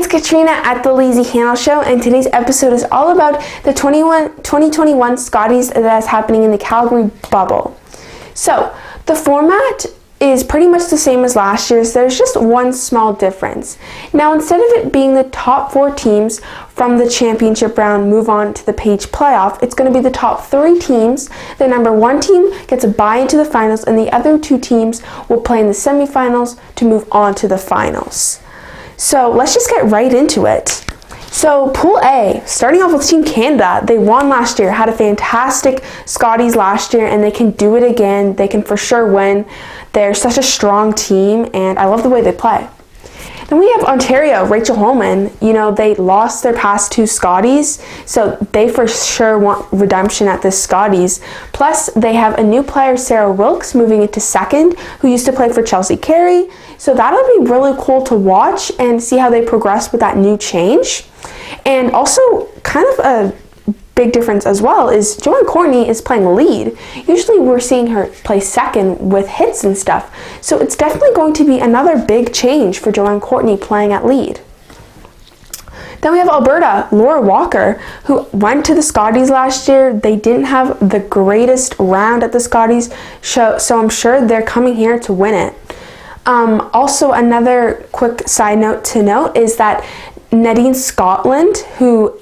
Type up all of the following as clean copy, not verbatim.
Katrina at the Lazy Handle Show, and today's episode is all about the 2021 Scotties that is happening in the Calgary bubble. So, the format is pretty much the same as last year's. There's just one small difference. Now, instead of it being the top 4 teams from the championship round move on to the Page playoff, it's going to be the top 3 teams. The number 1 team gets a bye into the finals, and the other 2 teams will play in the semifinals to move on to the finals. So let's just get right into it. So Pool A, starting off with Team Canada, they won last year, had a fantastic Scotties last year, and they can do it again. They can for sure win. They're such a strong team, and I love the way they play. Then we have Ontario, Rachel Holman. You know, they lost their past 2 Scotties, so they for sure want redemption at this Scotties. Plus, they have a new player, Sarah Wilkes, moving into second, who used to play for Chelsea Carey. So that'll be really cool to watch and see how they progress with that new change. And also, kind of a big difference as well is Joanne Courtney is playing lead. Usually we're seeing her play second with hits and stuff. So it's definitely going to be another big change for Joanne Courtney playing at lead. Then we have Alberta, Laura Walker, who went to the Scotties last year. They didn't have the greatest round at the Scotties, so I'm sure they're coming here to win it. Also, another quick side note to note is that Nadine Scotland, who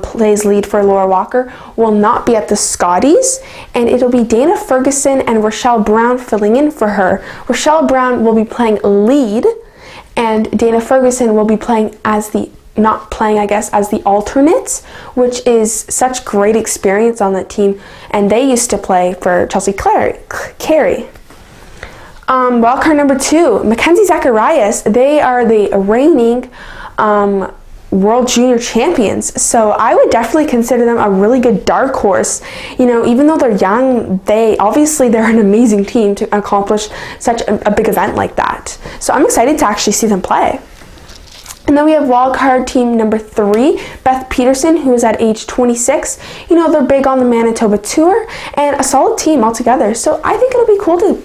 plays lead for Laura Walker, will not be at the Scotties, and it'll be Dana Ferguson and Rochelle Brown filling in for her. Rochelle Brown will be playing lead, and Dana Ferguson will be playing as the as the alternates, which is such great experience on that team, and they used to play for Chelsea Carey. Wildcard number 2, Mackenzie Zacharias. They are the reigning World Junior Champions, so I would definitely consider them a really good dark horse. You know, even though they're young, they're an amazing team to accomplish such a big event like that. So I'm excited to actually see them play. And then we have wildcard team number 3, Beth Peterson, who is at age 26. You know, they're big on the Manitoba Tour and a solid team altogether. So I think it'll be cool to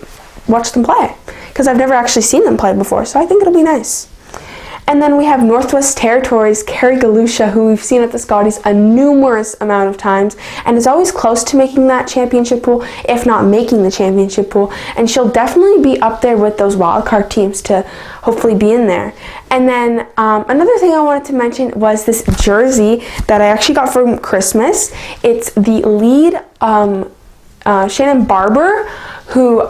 watch them play because I've never actually seen them play before. So I think it'll be nice. And then we have Northwest Territories, Carrie Galusha, who we've seen at the Scotties a numerous amount of times and is always close to making that championship pool, if not making the championship pool. And she'll definitely be up there with those wildcard teams to hopefully be in there. And then another thing I wanted to mention was this jersey that I actually got from Christmas. It's the lead Shannon Barber, who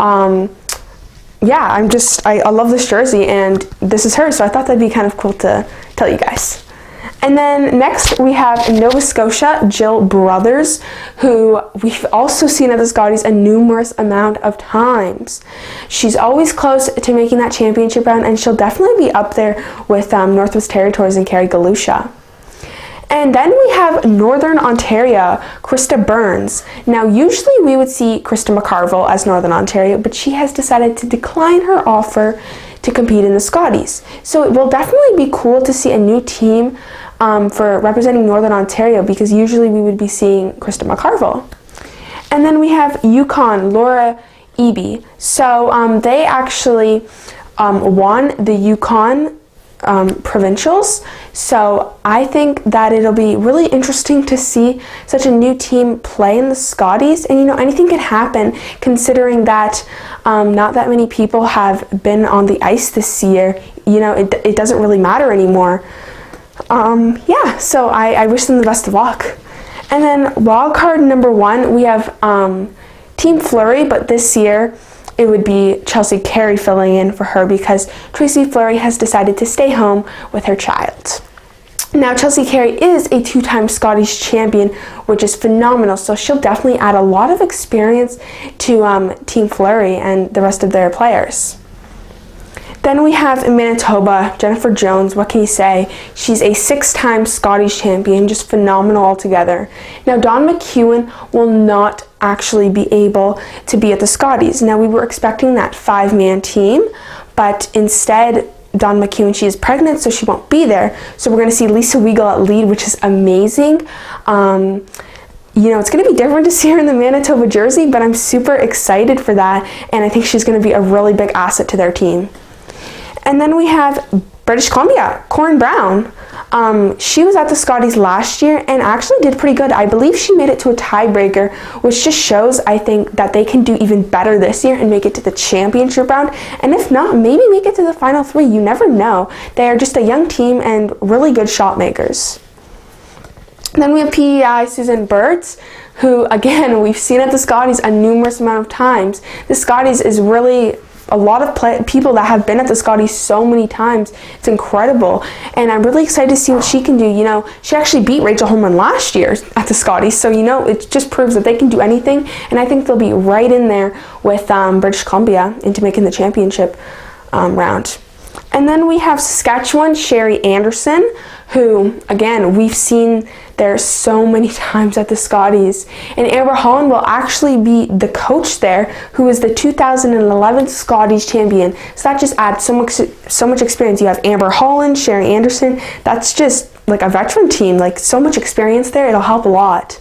I love this jersey, and this is her, so I thought that'd be kind of cool to tell you guys. And then next we have Nova Scotia, Jill Brothers, who we've also seen at the Scotties a numerous amount of times. She's always close to making that championship round, and she'll definitely be up there with Northwest Territories and Carrie Galusha. And then we have Northern Ontario, Krista Burns. Now, usually we would see Krista McCarville as Northern Ontario, but she has decided to decline her offer to compete in the Scotties. So it will definitely be cool to see a new team for representing Northern Ontario, because usually we would be seeing Krista McCarville. And then we have Yukon, Laura Eby. So they actually won the Yukon provincials, so I think that it'll be really interesting to see such a new team play in the Scotties. And you know, anything can happen considering that not that many people have been on the ice this year. You know, it doesn't really matter anymore. So I wish them the best of luck. And then wildcard number 1, we have Team Fleury, but this year it would be Chelsea Carey filling in for her because Tracy Fleury has decided to stay home with her child. Now, Chelsea Carey is a 2-time Scotties champion, which is phenomenal, so she'll definitely add a lot of experience to Team Fleury and the rest of their players. Then we have in Manitoba, Jennifer Jones. What can you say? She's a 6-time Scotties champion, just phenomenal altogether. Now, Dawn McEwen will not actually be able to be at the Scotties. Now, we were expecting that 5-man team, but instead, Dawn McEwen, she is pregnant, so she won't be there. So we're going to see Lisa Weigel at lead, which is amazing. You know, it's going to be different to see her in the Manitoba jersey, but I'm super excited for that, and I think she's going to be a really big asset to their team. And then we have British Columbia, Corin Brown. She was at the Scotties last year and actually did pretty good. I believe she made it to a tiebreaker, which just shows, I think, that they can do even better this year and make it to the championship round. And if not, maybe make it to the final 3. You never know. They are just a young team and really good shot makers. Then we have PEI Susan Burtz, who, again, we've seen at the Scotties a numerous amount of times. The Scotties is really a lot of people that have been at the Scotties so many times. It's incredible, and I'm really excited to see what she can do. You know, she actually beat Rachel Holman last year at the Scotties, so you know, it just proves that they can do anything, and I think they'll be right in there with British Columbia into making the championship round. And then we have Saskatchewan Sherry Anderson, who, again, we've seen there so many times at the Scotties. And Amber Holland will actually be the coach there, who is the 2011 Scotties champion. So that just adds so much experience. You have Amber Holland, Sherry Anderson. That's just like a veteran team, like so much experience there. It'll help a lot.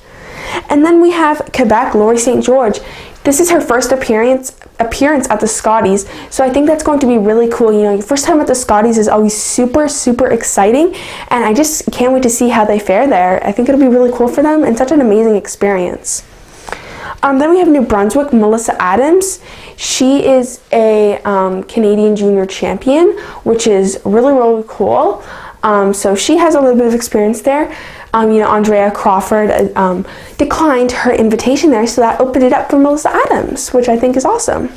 And then we have Quebec, Laurie St. George. This is her first appearance at the Scotties, so I think that's going to be really cool. You know, your first time at the Scotties is always super, super exciting, and I just can't wait to see how they fare there. I think it'll be really cool for them and such an amazing experience. Then we have New Brunswick, Melissa Adams. She is a Canadian junior champion, which is really, really cool. So she has a little bit of experience there. You know, Andrea Crawford declined her invitation there, so that opened it up for Melissa Adams, which I think is awesome.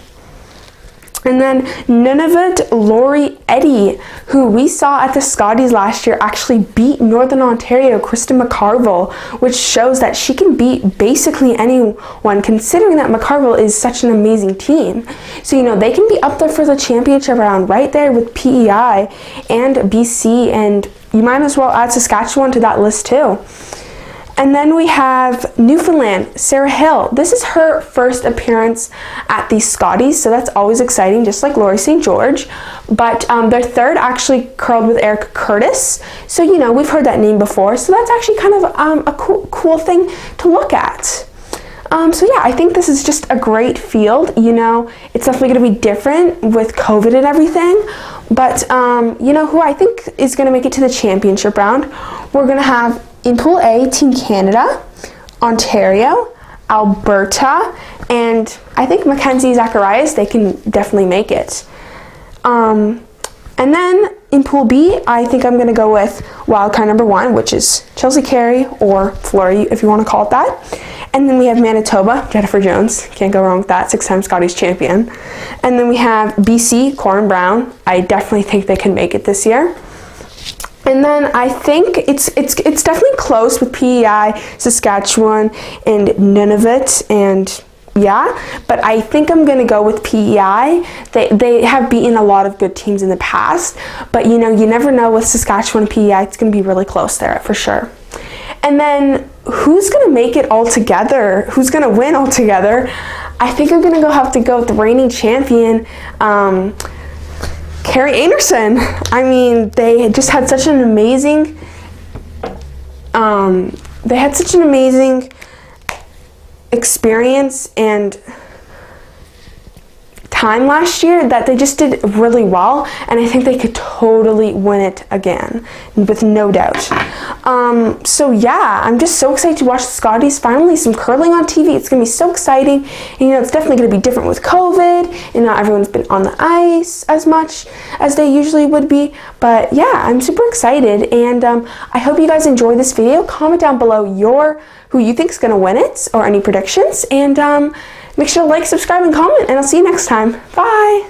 And then Nunavut Lori Eddy, who we saw at the Scotties last year, actually beat Northern Ontario Kristen McCarville, which shows that she can beat basically anyone, considering that McCarville is such an amazing team. So, you know, they can be up there for the championship round right there with PEI and BC, and you might as well add Saskatchewan to that list too. And then we have Newfoundland, Sarah Hill. This is her first appearance at the Scotties, so that's always exciting, just like Laurie St. George. But their third actually curled with Erica Curtis. So, you know, we've heard that name before, so that's actually kind of a cool thing to look at. So yeah, I think this is just a great field. You know, it's definitely going to be different with COVID and everything. But, you know, who I think is going to make it to the championship round, we're going to have in Pool A, Team Canada, Ontario, Alberta, and I think Mackenzie Zacharias, they can definitely make it. And then in Pool B, I think I'm going to go with wildcard number 1, which is Chelsea Carey or Fleury, if you want to call it that. And then we have Manitoba, Jennifer Jones. Can't go wrong with that, 6-time Scotties champion. And then we have BC, Corin Brown. I definitely think they can make it this year. And then I think it's definitely close with PEI, Saskatchewan, and Nunavut, and yeah, but I think I'm going to go with PEI. They have beaten a lot of good teams in the past, but you know, you never know with Saskatchewan and PEI, it's going to be really close there for sure. And then who's going to make it all together? Who's going to win all together? I think I'm going to have to go with the reigning champion, Carrie Anderson. I mean, they just had such an amazing, experience and time last year that they just did really well, and I think they could totally win it again with no doubt. So yeah, I'm just so excited to watch the Scotties. Finally some curling on TV. It's gonna be so exciting, and you know, it's definitely gonna be different with COVID, and not everyone's been on the ice as much as they usually would be, but yeah, I'm super excited, and I hope you guys enjoyed this video. Comment down below who you think is gonna win it, or any predictions, and make sure to like, subscribe, and comment, and I'll see you next time. Bye!